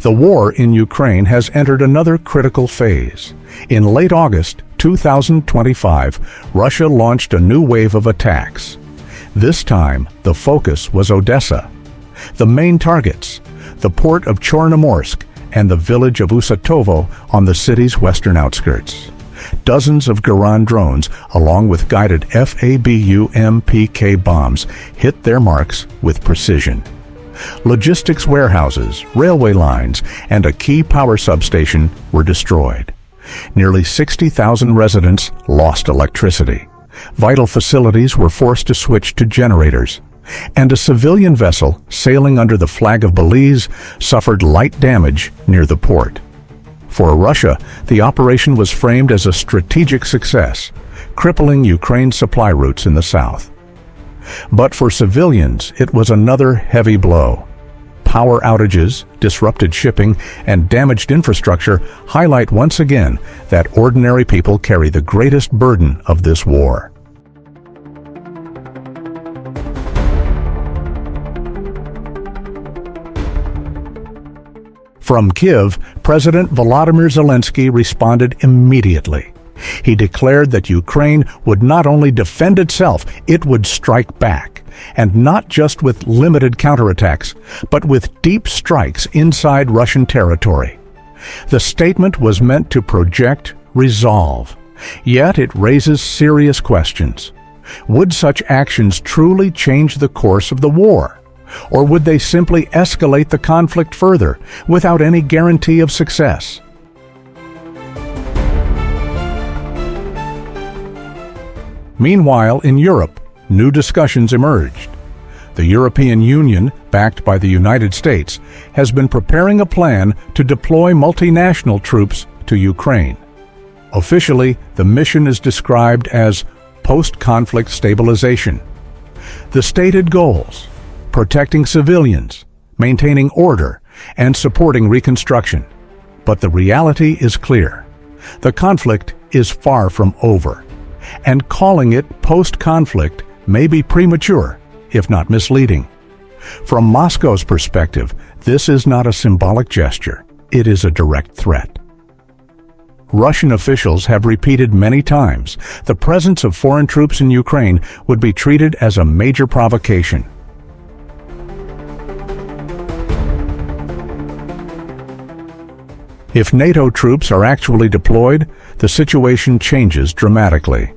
The war in Ukraine has entered another critical phase. In late August 2025, Russia launched a new wave of attacks. This time, the focus was Odessa. The main targets, the port of Chornomorsk and the village of Usatovo on the city's western outskirts. Dozens of Garand drones, along with guided FABU-MPK bombs, hit their marks with precision. Logistics warehouses, railway lines, and a key power substation were destroyed. Nearly 60,000 residents lost electricity. Vital facilities were forced to switch to generators. And a civilian vessel sailing under the flag of Belize suffered light damage near the port. For Russia, the operation was framed as a strategic success, crippling Ukraine's supply routes in the south. But for civilians, it was another heavy blow. Power outages, disrupted shipping, and damaged infrastructure highlight once again that ordinary people carry the greatest burden of this war. From Kyiv, President Volodymyr Zelensky responded immediately. He declared that Ukraine would not only defend itself, it would strike back, and not just with limited counterattacks, but with deep strikes inside Russian territory. The statement was meant to project resolve, yet it raises serious questions. Would such actions truly change the course of the war? Or would they simply escalate the conflict further without any guarantee of success? Meanwhile, in Europe, new discussions emerged. The European Union, backed by the United States, has been preparing a plan to deploy multinational troops to Ukraine. Officially, the mission is described as post-conflict stabilization. The stated goals: protecting civilians, maintaining order, and supporting reconstruction. But the reality is clear. The conflict is far from over, and calling it post-conflict may be premature, if not misleading. From Moscow's perspective, this is not a symbolic gesture. It is a direct threat. Russian officials have repeated many times the presence of foreign troops in Ukraine would be treated as a major provocation. If NATO troops are actually deployed, the situation changes dramatically.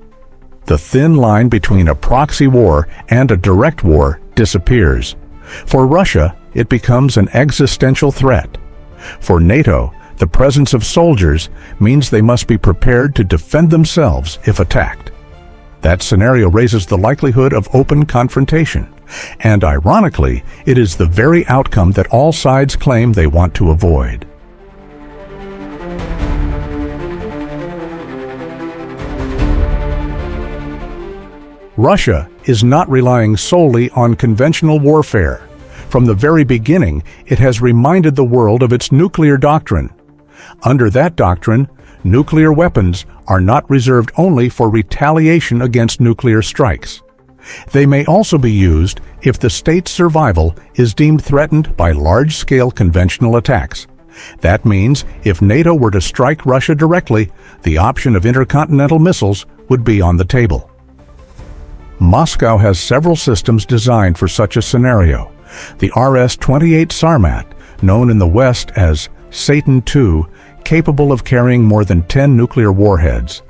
The thin line between a proxy war and a direct war disappears. For Russia, it becomes an existential threat. For NATO, the presence of soldiers means they must be prepared to defend themselves if attacked. That scenario raises the likelihood of open confrontation, and ironically, it is the very outcome that all sides claim they want to avoid. Russia is not relying solely on conventional warfare. From the very beginning, it has reminded the world of its nuclear doctrine. Under that doctrine, nuclear weapons are not reserved only for retaliation against nuclear strikes. They may also be used if the state's survival is deemed threatened by large-scale conventional attacks. That means if NATO were to strike Russia directly, the option of intercontinental missiles would be on the table. Moscow has several systems designed for such a scenario. The RS-28 Sarmat, known in the West as Satan II, capable of carrying more than 10 nuclear warheads.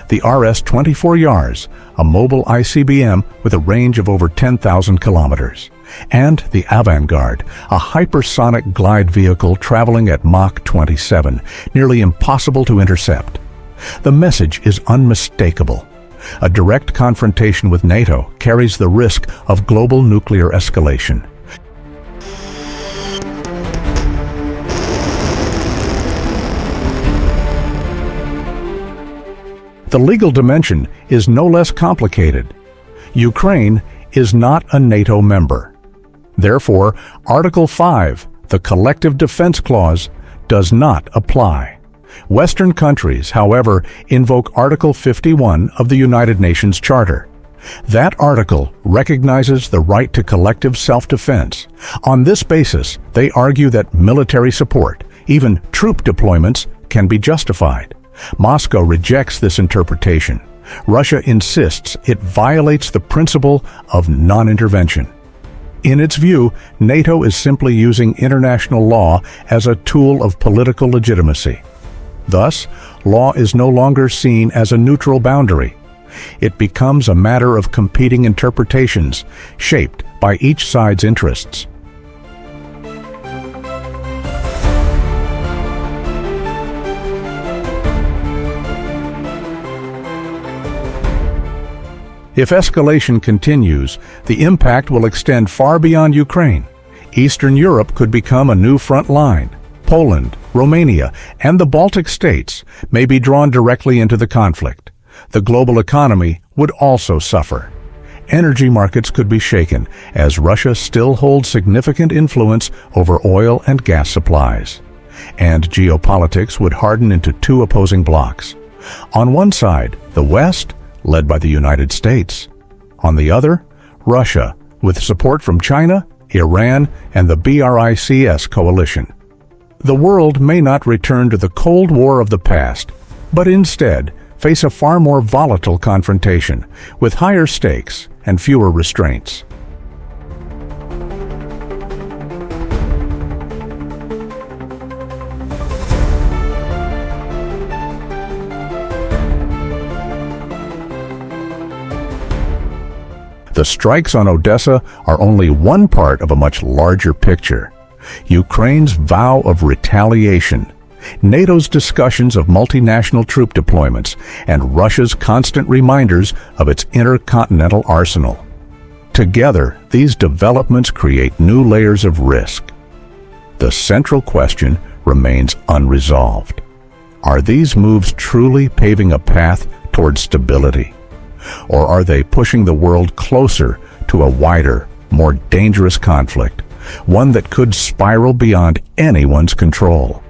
The RS-24 Yars, a mobile ICBM with a range of over 10,000 kilometers. And the Avangard, a hypersonic glide vehicle traveling at Mach 27, nearly impossible to intercept. The message is unmistakable. A direct confrontation with NATO carries the risk of global nuclear escalation. The legal dimension is no less complicated. Ukraine is not a NATO member. Therefore, Article 5, the Collective Defense Clause, does not apply. Western countries, however, invoke Article 51 of the United Nations Charter. That article recognizes the right to collective self-defense. On this basis, they argue that military support, even troop deployments, can be justified. Moscow rejects this interpretation. Russia insists it violates the principle of non-intervention. In its view, NATO is simply using international law as a tool of political legitimacy. Thus, law is no longer seen as a neutral boundary. It becomes a matter of competing interpretations, shaped by each side's interests. If escalation continues, the impact will extend far beyond Ukraine. Eastern Europe could become a new front line. Poland, Romania, and the Baltic states may be drawn directly into the conflict. The global economy would also suffer. Energy markets could be shaken, as Russia still holds significant influence over oil and gas supplies. And geopolitics would harden into two opposing blocs. On one side, the West, led by the United States. On the other, Russia, with support from China, Iran, and the BRICS coalition. The world may not return to the Cold War of the past, but instead face a far more volatile confrontation, with higher stakes and fewer restraints. The strikes on Odessa are only one part of a much larger picture. Ukraine's vow of retaliation, NATO's discussions of multinational troop deployments, and Russia's constant reminders of its intercontinental arsenal. Together, these developments create new layers of risk. The central question remains unresolved. Are these moves truly paving a path toward stability? Or are they pushing the world closer to a wider, more dangerous conflict, one that could spiral beyond anyone's control?